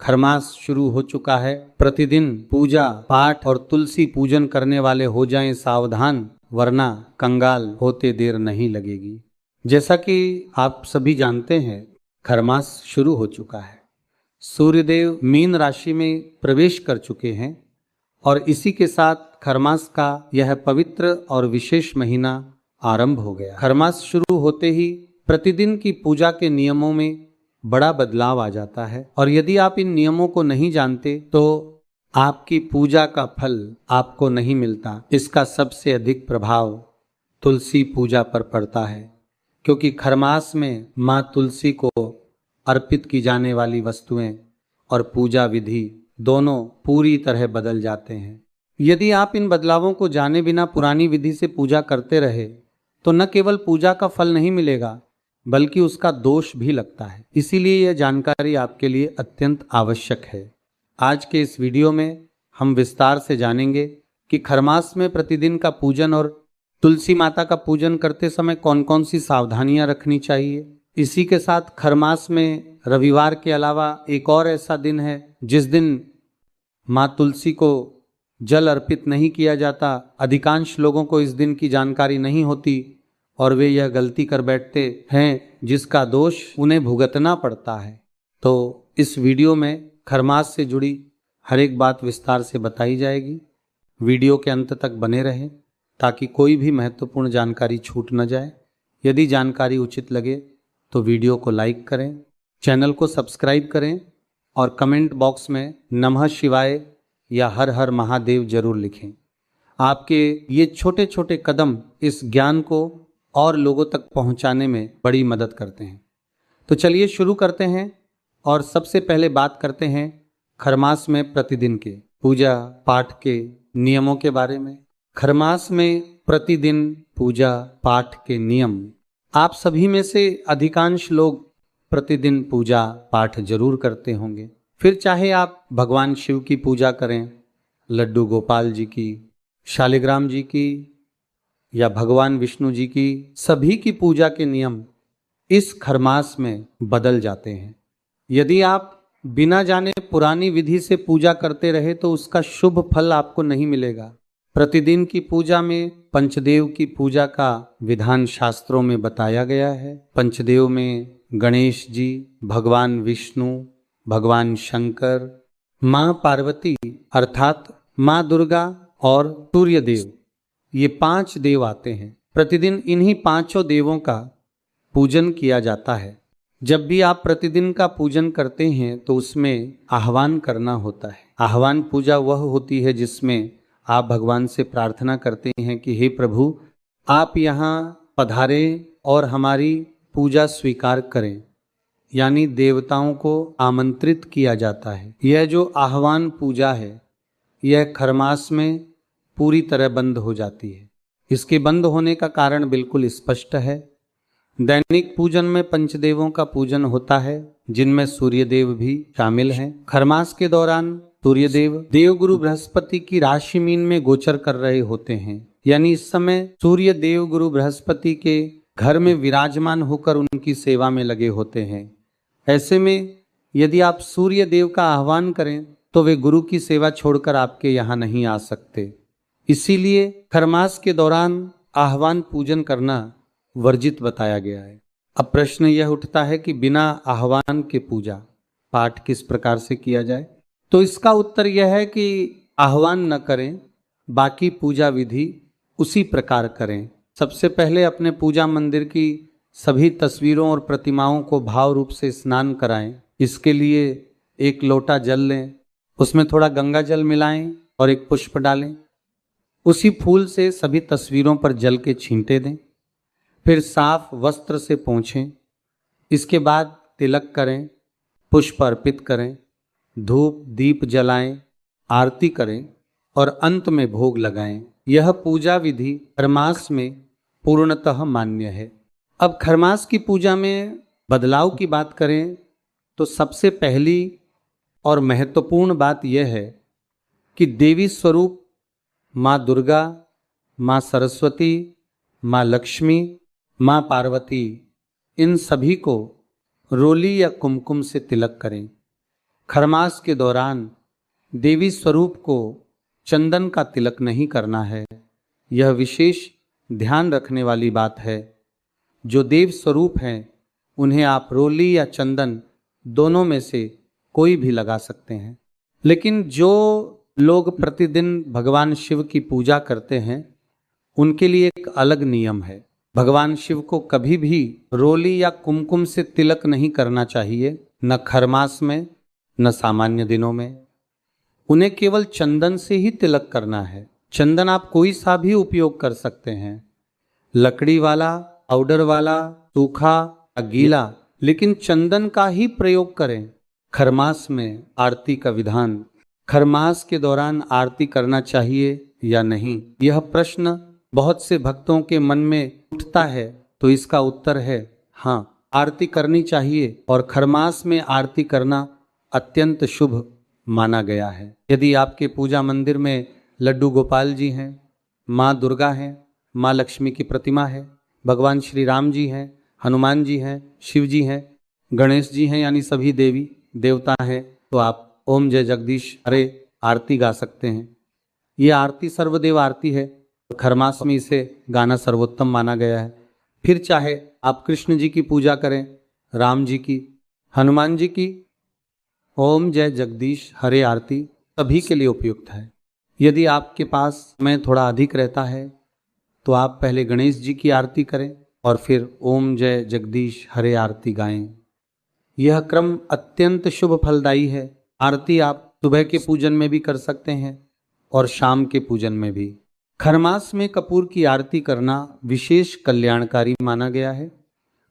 खरमास शुरू हो चुका है। प्रतिदिन पूजा पाठ और तुलसी पूजन करने वाले हो जाएं सावधान, वरना कंगाल होते देर नहीं लगेगी। जैसा कि आप सभी जानते हैं, खरमास शुरू हो चुका है। सूर्यदेव मीन राशि में प्रवेश कर चुके हैं और इसी के साथ खरमास का यह पवित्र और विशेष महीना आरंभ हो गया। खरमास शुरू होते ही प्रतिदिन की पूजा के नियमों में बड़ा बदलाव आ जाता है और यदि आप इन नियमों को नहीं जानते तो आपकी पूजा का फल आपको नहीं मिलता। इसका सबसे अधिक प्रभाव तुलसी पूजा पर पड़ता है, क्योंकि खरमास में माँ तुलसी को अर्पित की जाने वाली वस्तुएं और पूजा विधि दोनों पूरी तरह बदल जाते हैं। यदि आप इन बदलावों को जाने बिना पुरानी विधि से पूजा करते रहे तो न केवल पूजा का फल नहीं मिलेगा, बल्कि उसका दोष भी लगता है। इसीलिए यह जानकारी आपके लिए अत्यंत आवश्यक है। आज के इस वीडियो में हम विस्तार से जानेंगे कि खरमास में प्रतिदिन का पूजन और तुलसी माता का पूजन करते समय कौन कौन सी सावधानियां रखनी चाहिए। इसी के साथ खरमास में रविवार के अलावा एक और ऐसा दिन है जिस दिन माँ तुलसी को जल अर्पित नहीं किया जाता। अधिकांश लोगों को इस दिन की जानकारी नहीं होती और वे यह गलती कर बैठते हैं जिसका दोष उन्हें भुगतना पड़ता है। तो इस वीडियो में खरमास से जुड़ी हर एक बात विस्तार से बताई जाएगी। वीडियो के अंत तक बने रहें ताकि कोई भी महत्वपूर्ण जानकारी छूट न जाए। यदि जानकारी उचित लगे तो वीडियो को लाइक करें, चैनल को सब्सक्राइब करें और कमेंट बॉक्स में नमः शिवाय या हर हर महादेव जरूर लिखें। आपके ये छोटे छोटे कदम इस ज्ञान को और लोगों तक पहुंचाने में बड़ी मदद करते हैं। तो चलिए शुरू करते हैं और सबसे पहले बात करते हैं खरमास में प्रतिदिन के पूजा पाठ के नियमों के बारे में। खरमास में प्रतिदिन पूजा पाठ के नियम। आप सभी में से अधिकांश लोग प्रतिदिन पूजा पाठ जरूर करते होंगे। फिर चाहे आप भगवान शिव की पूजा करें, लड्डू गोपाल जी की, शालिग्राम जी की या भगवान विष्णु जी की, सभी की पूजा के नियम इस खरमास में बदल जाते हैं। यदि आप बिना जाने पुरानी विधि से पूजा करते रहे तो उसका शुभ फल आपको नहीं मिलेगा। प्रतिदिन की पूजा में पंचदेव की पूजा का विधान शास्त्रों में बताया गया है। पंचदेव में गणेश जी, भगवान विष्णु, भगवान शंकर, माँ पार्वती अर्थात माँ दुर्गा और सूर्यदेव, ये 5 देव आते हैं। प्रतिदिन इन्हीं 5 देवों का पूजन किया जाता है। जब भी आप प्रतिदिन का पूजन करते हैं तो उसमें आह्वान करना होता है। आह्वान पूजा वह होती है जिसमें आप भगवान से प्रार्थना करते हैं कि हे प्रभु, आप यहाँ पधारें और हमारी पूजा स्वीकार करें, यानी देवताओं को आमंत्रित किया जाता है। यह जो आह्वान पूजा है यह खरमास में पूरी तरह बंद हो जाती है। इसके बंद होने का कारण बिल्कुल स्पष्ट है। दैनिक पूजन में पंचदेवों का पूजन होता है, जिनमें सूर्यदेव भी शामिल हैं। खरमास के दौरान सूर्यदेव देवगुरु बृहस्पति की राशि मीन में गोचर कर रहे होते हैं, यानी इस समय सूर्य देवगुरु बृहस्पति के घर में विराजमान होकर उनकी सेवा में लगे होते हैं। ऐसे में यदि आप सूर्य देव का आह्वान करें तो वे गुरु की सेवा छोड़कर आपके यहाँ नहीं आ सकते। इसीलिए खरमास के दौरान आह्वान पूजन करना वर्जित बताया गया है। अब प्रश्न यह उठता है कि बिना आह्वान के पूजा पाठ किस प्रकार से किया जाए। तो इसका उत्तर यह है कि आह्वान न करें, बाकी पूजा विधि उसी प्रकार करें। सबसे पहले अपने पूजा मंदिर की सभी तस्वीरों और प्रतिमाओं को भाव रूप से स्नान कराएं। इसके लिए एक लोटा जल लें, उसमें थोड़ा गंगा जल मिलाएं और एक पुष्प डालें। उसी फूल से सभी तस्वीरों पर जल के छींटे दें। फिर साफ वस्त्र से पोंछें। इसके बाद तिलक करें, पुष्प अर्पित करें, धूप दीप जलाएं, आरती करें और अंत में भोग लगाएं। यह पूजा विधि खरमास में पूर्णतः मान्य है। अब खरमास की पूजा में बदलाव की बात करें तो सबसे पहली और महत्वपूर्ण बात यह है कि देवी स्वरूप माँ दुर्गा, माँ सरस्वती, माँ लक्ष्मी, माँ पार्वती, इन सभी को रोली या कुमकुम से तिलक करें। खरमास के दौरान देवी स्वरूप को चंदन का तिलक नहीं करना है। यह विशेष ध्यान रखने वाली बात है। जो देव स्वरूप हैं उन्हें आप रोली या चंदन दोनों में से कोई भी लगा सकते हैं। लेकिन जो लोग प्रतिदिन भगवान शिव की पूजा करते हैं उनके लिए एक अलग नियम है। भगवान शिव को कभी भी रोली या कुमकुम से तिलक नहीं करना चाहिए, न खरमास में न सामान्य दिनों में। उन्हें केवल चंदन से ही तिलक करना है। चंदन आप कोई सा भी उपयोग कर सकते हैं, लकड़ी वाला, पाउडर वाला, सूखा या गीला, लेकिन चंदन का ही प्रयोग करें। खरमास में आरती का विधान। खरमास के दौरान आरती करना चाहिए या नहीं, यह प्रश्न बहुत से भक्तों के मन में उठता है, तो इसका उत्तर है हाँ, आरती करनी चाहिए और खरमास में आरती करना अत्यंत शुभ माना गया है। यदि आपके पूजा मंदिर में लड्डू गोपाल जी हैं, माँ दुर्गा हैं, माँ लक्ष्मी की प्रतिमा है, भगवान श्री राम जी हैं, हनुमान जी हैं, शिव जी हैं, गणेश जी हैं, यानी सभी देवी देवता हैं, तो आप ओम जय जगदीश हरे आरती गा सकते हैं। ये आरती सर्वदेव आरती है। खरमास में इसे गाना सर्वोत्तम माना गया है। फिर चाहे आप कृष्ण जी की पूजा करें, राम जी की, हनुमान जी की, ओम जय जगदीश हरे आरती सभी के लिए उपयुक्त है। यदि आपके पास समय थोड़ा अधिक रहता है तो आप पहले गणेश जी की आरती करें और फिर ओम जय जगदीश हरे आरती गाएं। यह क्रम अत्यंत शुभ फलदायी है। आरती आप सुबह के पूजन में भी कर सकते हैं और शाम के पूजन में भी। खरमास में कपूर की आरती करना विशेष कल्याणकारी माना गया है।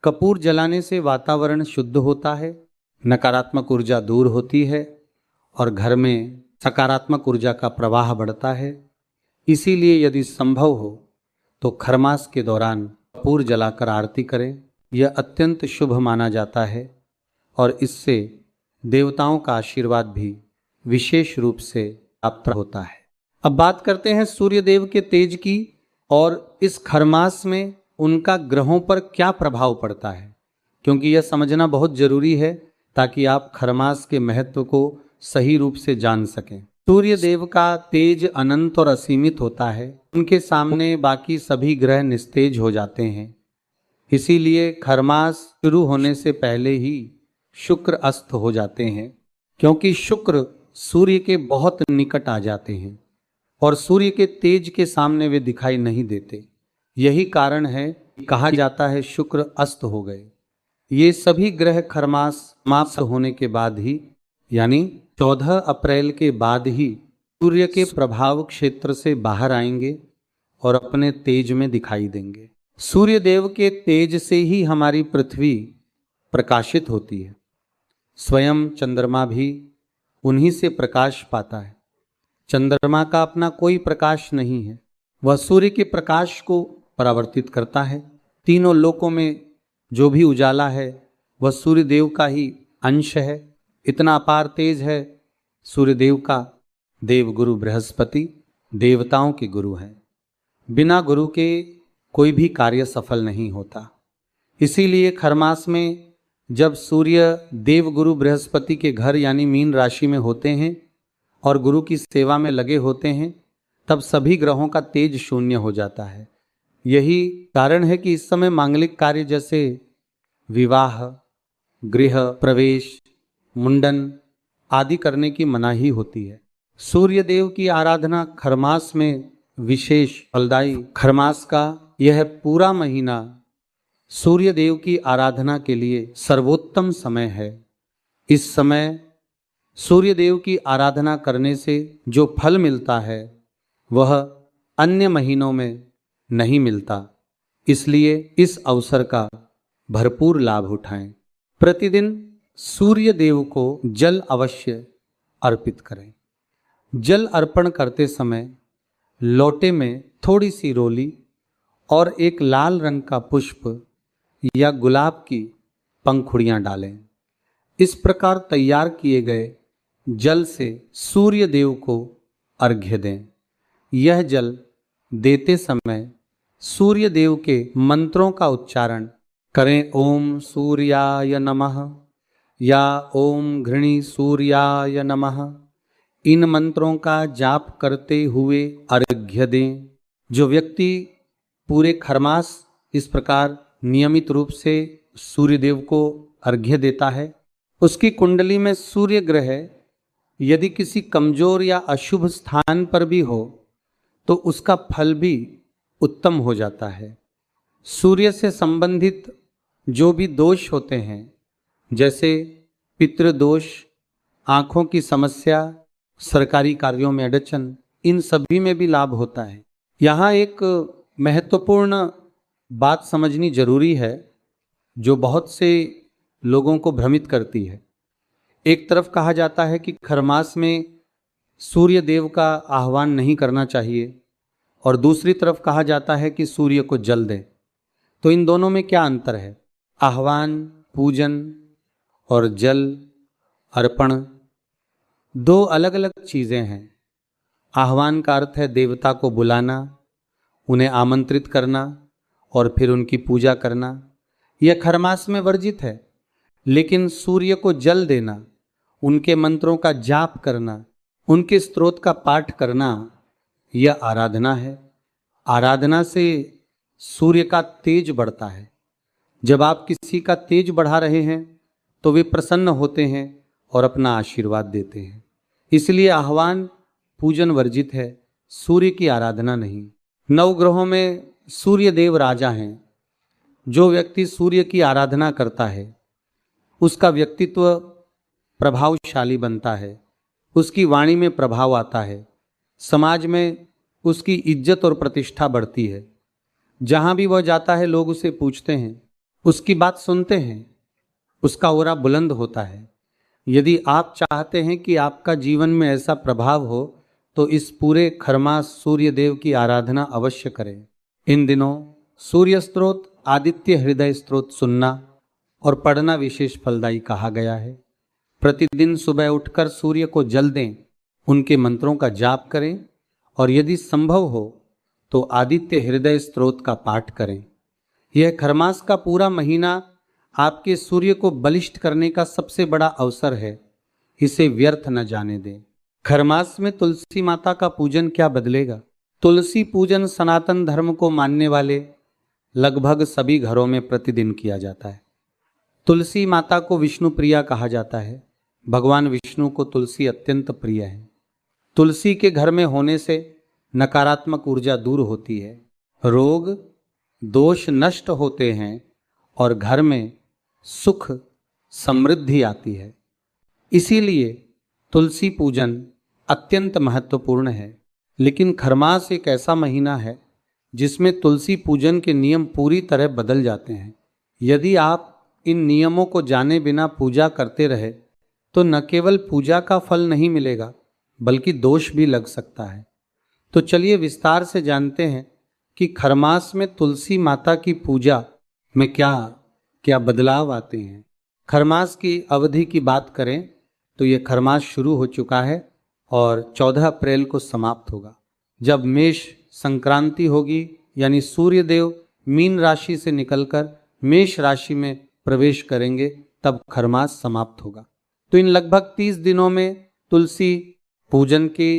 कपूर जलाने से वातावरण शुद्ध होता है, नकारात्मक ऊर्जा दूर होती है और घर में सकारात्मक ऊर्जा का प्रवाह बढ़ता है। इसीलिए यदि संभव हो तो खरमास के दौरान कपूर जलाकर आरती करें। यह अत्यंत शुभ माना जाता है और इससे देवताओं का आशीर्वाद भी विशेष रूप से प्राप्त होता है। अब बात करते हैं सूर्य देव के तेज की और इस खरमास में उनका ग्रहों पर क्या प्रभाव पड़ता है, क्योंकि यह समझना बहुत जरूरी है ताकि आप खरमास के महत्व को सही रूप से जान सकें। सूर्य देव का तेज अनंत और असीमित होता है। उनके सामने बाकी सभी ग्रह निस्तेज हो जाते हैं। इसीलिए खरमास शुरू होने से पहले ही शुक्र अस्त हो जाते हैं, क्योंकि शुक्र सूर्य के बहुत निकट आ जाते हैं और सूर्य के तेज के सामने वे दिखाई नहीं देते। यही कारण है कहा जाता है शुक्र अस्त हो गए। ये सभी ग्रह खरमास समाप्त होने के बाद ही, यानी 14 अप्रैल के बाद ही सूर्य के प्रभाव क्षेत्र से बाहर आएंगे और अपने तेज में दिखाई देंगे। सूर्य देव के तेज से ही हमारी पृथ्वी प्रकाशित होती है। स्वयं चंद्रमा भी उन्हीं से प्रकाश पाता है। चंद्रमा का अपना कोई प्रकाश नहीं है, वह सूर्य के प्रकाश को परावर्तित करता है। तीनों लोकों में जो भी उजाला है वह सूर्य देव का ही अंश है। इतना अपार तेज है सूर्य देव का। देव गुरु बृहस्पति देवताओं के गुरु हैं। बिना गुरु के कोई भी कार्य सफल नहीं होता। इसीलिए खरमास में जब सूर्य देव गुरु बृहस्पति के घर यानी मीन राशि में होते हैं और गुरु की सेवा में लगे होते हैं, तब सभी ग्रहों का तेज शून्य हो जाता है। यही कारण है कि इस समय मांगलिक कार्य जैसे विवाह, गृह प्रवेश, मुंडन आदि करने की मनाही होती है। सूर्य देव की आराधना खरमास में विशेष फलदायी। खरमास का यह पूरा महीना सूर्य देव की आराधना के लिए सर्वोत्तम समय है। इस समय सूर्य देव की आराधना करने से जो फल मिलता है वह अन्य महीनों में नहीं मिलता। इसलिए इस अवसर का भरपूर लाभ उठाएं। प्रतिदिन सूर्य देव को जल अवश्य अर्पित करें। जल अर्पण करते समय लोटे में थोड़ी सी रोली और एक लाल रंग का पुष्प या गुलाब की पंखुड़ियां डालें। इस प्रकार तैयार किए गए जल से सूर्य देव को अर्घ्य दें। यह जल देते समय सूर्य देव के मंत्रों का उच्चारण करें। ओम सूर्याय नमः, या ओम घृणी सूर्याय नमः, इन मंत्रों का जाप करते हुए अर्घ्य दें। जो व्यक्ति पूरे खरमास इस प्रकार नियमित रूप से सूर्यदेव को अर्घ्य देता है, उसकी कुंडली में सूर्य ग्रह यदि किसी कमजोर या अशुभ स्थान पर भी हो तो उसका फल भी उत्तम हो जाता है। सूर्य से संबंधित जो भी दोष होते हैं, जैसे पितृदोष, आंखों की समस्या, सरकारी कार्यों में अड़चन, इन सभी में भी लाभ होता है। यहाँ एक महत्वपूर्ण बात समझनी जरूरी है जो बहुत से लोगों को भ्रमित करती है। एक तरफ कहा जाता है कि खरमास में सूर्य देव का आह्वान नहीं करना चाहिए और दूसरी तरफ कहा जाता है कि सूर्य को जल दें। तो इन दोनों में क्या अंतर है? आह्वान, पूजन और जल अर्पण दो अलग अलग चीज़ें हैं। आह्वान का अर्थ है देवता को बुलाना, उन्हें आमंत्रित करना और फिर उनकी पूजा करना। यह खरमास में वर्जित है। लेकिन सूर्य को जल देना, उनके मंत्रों का जाप करना, उनके स्तोत्र का पाठ करना, यह आराधना है। आराधना से सूर्य का तेज बढ़ता है। जब आप किसी का तेज बढ़ा रहे हैं तो वे प्रसन्न होते हैं और अपना आशीर्वाद देते हैं। इसलिए आह्वान पूजन वर्जित है, सूर्य की आराधना नहीं। नवग्रहों में सूर्य देव राजा हैं। जो व्यक्ति सूर्य की आराधना करता है उसका व्यक्तित्व प्रभावशाली बनता है, उसकी वाणी में प्रभाव आता है, समाज में उसकी इज्जत और प्रतिष्ठा बढ़ती है। जहाँ भी वह जाता है लोग उसे पूछते हैं, उसकी बात सुनते हैं, उसका ओरा बुलंद होता है। यदि आप चाहते हैं कि आपका जीवन में ऐसा प्रभाव हो तो इस पूरे खरमास सूर्य देव की आराधना अवश्य करें। इन दिनों सूर्य स्तोत्र, आदित्य हृदय स्तोत्र सुनना और पढ़ना विशेष फलदायी कहा गया है। प्रतिदिन सुबह उठकर सूर्य को जल दें, उनके मंत्रों का जाप करें और यदि संभव हो तो आदित्य हृदय स्तोत्र का पाठ करें। यह खरमास का पूरा महीना आपके सूर्य को बलिष्ठ करने का सबसे बड़ा अवसर है। इसे व्यर्थ न जाने दें। खरमास में तुलसी माता का पूजन क्या बदलेगा? तुलसी पूजन सनातन धर्म को मानने वाले लगभग सभी घरों में प्रतिदिन किया जाता है। तुलसी माता को विष्णु प्रिया कहा जाता है। भगवान विष्णु को तुलसी अत्यंत प्रिय है। तुलसी के घर में होने से नकारात्मक ऊर्जा दूर होती है, रोग दोष नष्ट होते हैं और घर में सुख समृद्धि आती है। इसीलिए तुलसी पूजन अत्यंत महत्वपूर्ण है। लेकिन खरमास एक ऐसा महीना है जिसमें तुलसी पूजन के नियम पूरी तरह बदल जाते हैं। यदि आप इन नियमों को जाने बिना पूजा करते रहे तो न केवल पूजा का फल नहीं मिलेगा बल्कि दोष भी लग सकता है। तो चलिए विस्तार से जानते हैं कि खरमास में तुलसी माता की पूजा में क्या क्या बदलाव आते हैं। खरमास की अवधि की बात करें तो ये खरमास शुरू हो चुका है और 14 अप्रैल को समाप्त होगा। जब मेष संक्रांति होगी यानी सूर्य देव मीन राशि से निकलकर मेष राशि में प्रवेश करेंगे, तब खरमास समाप्त होगा। तो इन लगभग 30 दिनों में तुलसी पूजन के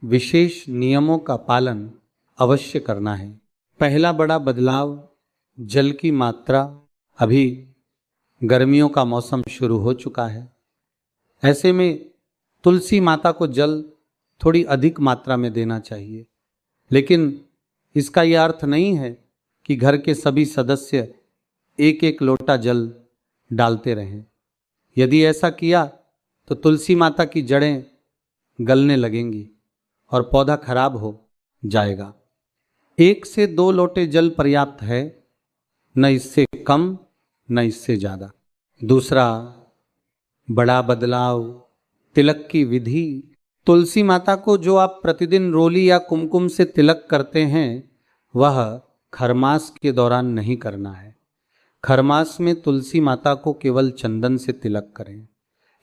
विशेष नियमों का पालन अवश्य करना है। पहला बड़ा बदलाव जल की मात्रा। अभी गर्मियों का मौसम शुरू हो चुका है। ऐसे में तुलसी माता को जल थोड़ी अधिक मात्रा में देना चाहिए। लेकिन इसका यह अर्थ नहीं है कि घर के सभी सदस्य एक एक लोटा जल डालते रहें। यदि ऐसा किया तो तुलसी माता की जड़ें गलने लगेंगी और पौधा खराब हो जाएगा। 1 से 2 लोटे जल पर्याप्त है, न इससे कम न इससे ज़्यादा। दूसरा बड़ा बदलाव तिलक की विधि। तुलसी माता को जो आप प्रतिदिन रोली या कुमकुम से तिलक करते हैं वह खरमास के दौरान नहीं करना है। खरमास में तुलसी माता को केवल चंदन से तिलक करें।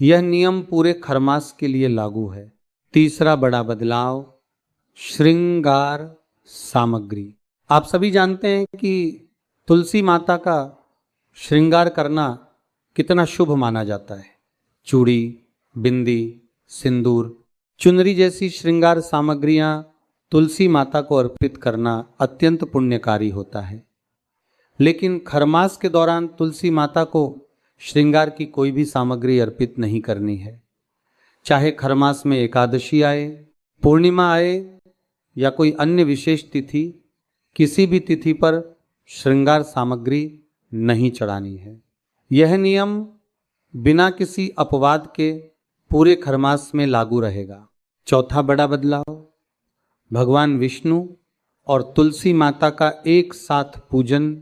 यह नियम पूरे खरमास के लिए लागू है। तीसरा बड़ा बदलाव श्रृंगार सामग्री। आप सभी जानते हैं कि तुलसी माता का श्रृंगार करना कितना शुभ माना जाता है। चूड़ी, बिंदी, सिंदूर, चुनरी जैसी श्रृंगार सामग्रियां तुलसी माता को अर्पित करना अत्यंत पुण्यकारी होता है। लेकिन खरमास के दौरान तुलसी माता को श्रृंगार की कोई भी सामग्री अर्पित नहीं करनी है। चाहे खरमास में एकादशी आए, पूर्णिमा आए या कोई अन्य विशेष तिथि, किसी भी तिथि पर श्रृंगार सामग्री नहीं चढ़ानी है। यह नियम बिना किसी अपवाद के पूरे खरमास में लागू रहेगा। चौथा बड़ा बदलाव, भगवान विष्णु और तुलसी माता का एक साथ पूजन।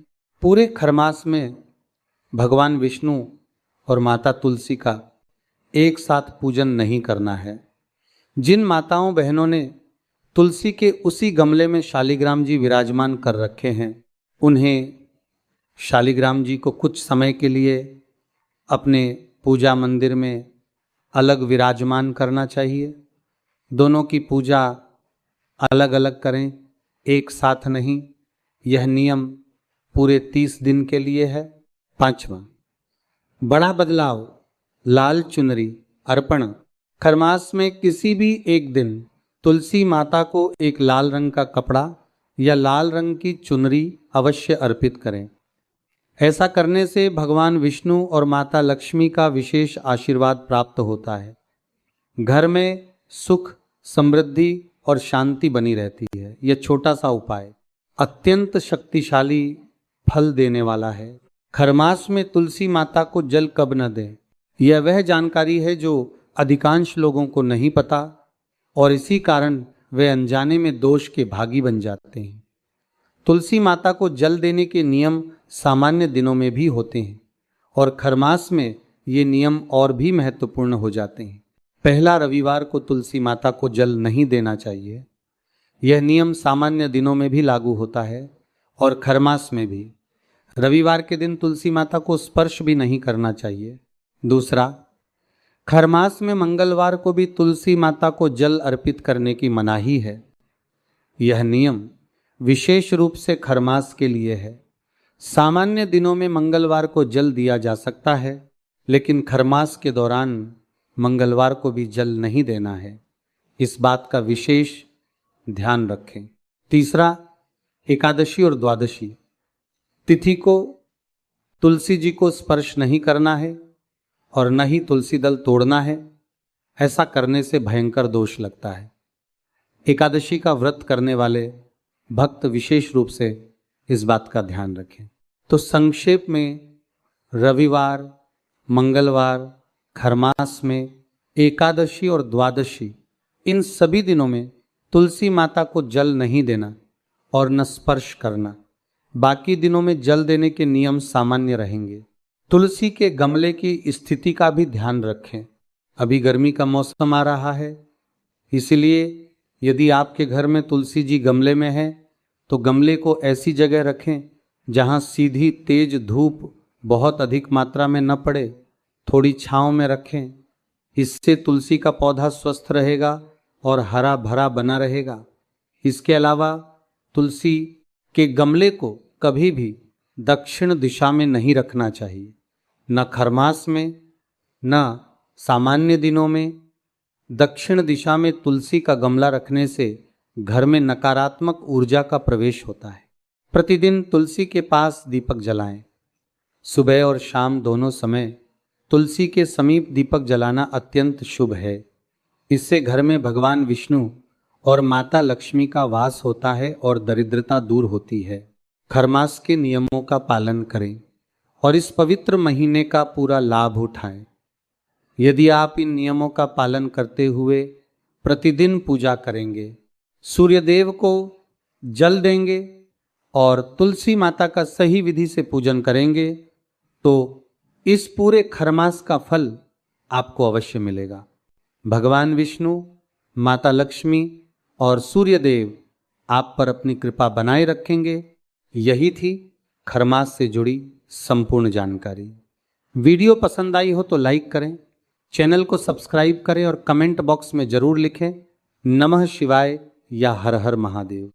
पूरे खरमास में भगवान विष्णु और माता तुलसी का एक साथ पूजन नहीं करना है। जिन माताओं बहनों ने तुलसी के उसी गमले में शालिग्राम जी विराजमान कर रखे हैं, उन्हें शालिग्राम जी को कुछ समय के लिए अपने पूजा मंदिर में अलग विराजमान करना चाहिए। दोनों की पूजा अलग अलग करें, एक साथ नहीं। यह नियम पूरे 30 दिन के लिए है। पांचवा बड़ा बदलाव, लाल चुनरी अर्पण। खरमास में किसी भी एक दिन तुलसी माता को एक लाल रंग का कपड़ा या लाल रंग की चुनरी अवश्य अर्पित करें। ऐसा करने से भगवान विष्णु और माता लक्ष्मी का विशेष आशीर्वाद प्राप्त होता है। घर में सुख, समृद्धि और शांति बनी रहती है। यह छोटा सा उपाय अत्यंत शक्तिशाली फल देने वाला है। खरमास में तुलसी माता को जल कब न दें, यह वह जानकारी है जो अधिकांश लोगों को नहीं पता और इसी कारण वे अनजाने में दोष के भागी बन जाते हैं। तुलसी माता को जल देने के नियम सामान्य दिनों में भी होते हैं और खरमास में ये नियम और भी महत्वपूर्ण हो जाते हैं। पहला रविवार को तुलसी माता को जल नहीं देना चाहिए। यह नियम सामान्य दिनों में भी लागू होता है और खरमास में भी। रविवार के दिन तुलसी माता को स्पर्श भी नहीं करना चाहिए। दूसरा, खरमास में मंगलवार को भी तुलसी माता को जल अर्पित करने की मनाही है। यह नियम विशेष रूप से खरमास के लिए है। सामान्य दिनों में मंगलवार को जल दिया जा सकता है, लेकिन खरमास के दौरान मंगलवार को भी जल नहीं देना है। इस बात का विशेष ध्यान रखें। तीसरा, एकादशी और द्वादशी तिथि को तुलसी जी को स्पर्श नहीं करना है और न ही तुलसी दल तोड़ना है। ऐसा करने से भयंकर दोष लगता है। एकादशी का व्रत करने वाले भक्त विशेष रूप से इस बात का ध्यान रखें। तो संक्षेप में, रविवार, मंगलवार, खरमास में, एकादशी और द्वादशी, इन सभी दिनों में तुलसी माता को जल नहीं देना और न स्पर्श करना। बाकी दिनों में जल देने के नियम सामान्य रहेंगे। तुलसी के गमले की स्थिति का भी ध्यान रखें। अभी गर्मी का मौसम आ रहा है, इसलिए यदि आपके घर में तुलसी जी गमले में है तो गमले को ऐसी जगह रखें जहां सीधी तेज धूप बहुत अधिक मात्रा में न पड़े। थोड़ी छांव में रखें। इससे तुलसी का पौधा स्वस्थ रहेगा और हरा भरा बना रहेगा। इसके अलावा तुलसी के गमले को कभी भी दक्षिण दिशा में नहीं रखना चाहिए। न खरमास में न सामान्य दिनों में दक्षिण दिशा में तुलसी का गमला रखने से घर में नकारात्मक ऊर्जा का प्रवेश होता है। प्रतिदिन तुलसी के पास दीपक जलाएं। सुबह और शाम दोनों समय तुलसी के समीप दीपक जलाना अत्यंत शुभ है। इससे घर में भगवान विष्णु और माता लक्ष्मी का वास होता है और दरिद्रता दूर होती है। खरमास के नियमों का पालन करें और इस पवित्र महीने का पूरा लाभ उठाएं। यदि आप इन नियमों का पालन करते हुए प्रतिदिन पूजा करेंगे, सूर्यदेव को जल देंगे और तुलसी माता का सही विधि से पूजन करेंगे तो इस पूरे खरमास का फल आपको अवश्य मिलेगा। भगवान विष्णु, माता लक्ष्मी और सूर्यदेव आप पर अपनी कृपा बनाए रखेंगे। यही थी खरमास से जुड़ी संपूर्ण जानकारी। वीडियो पसंद आई हो तो लाइक करें, चैनल को सब्सक्राइब करें और कमेंट बॉक्स में जरूर लिखें नमः शिवाय या हर हर महादेव।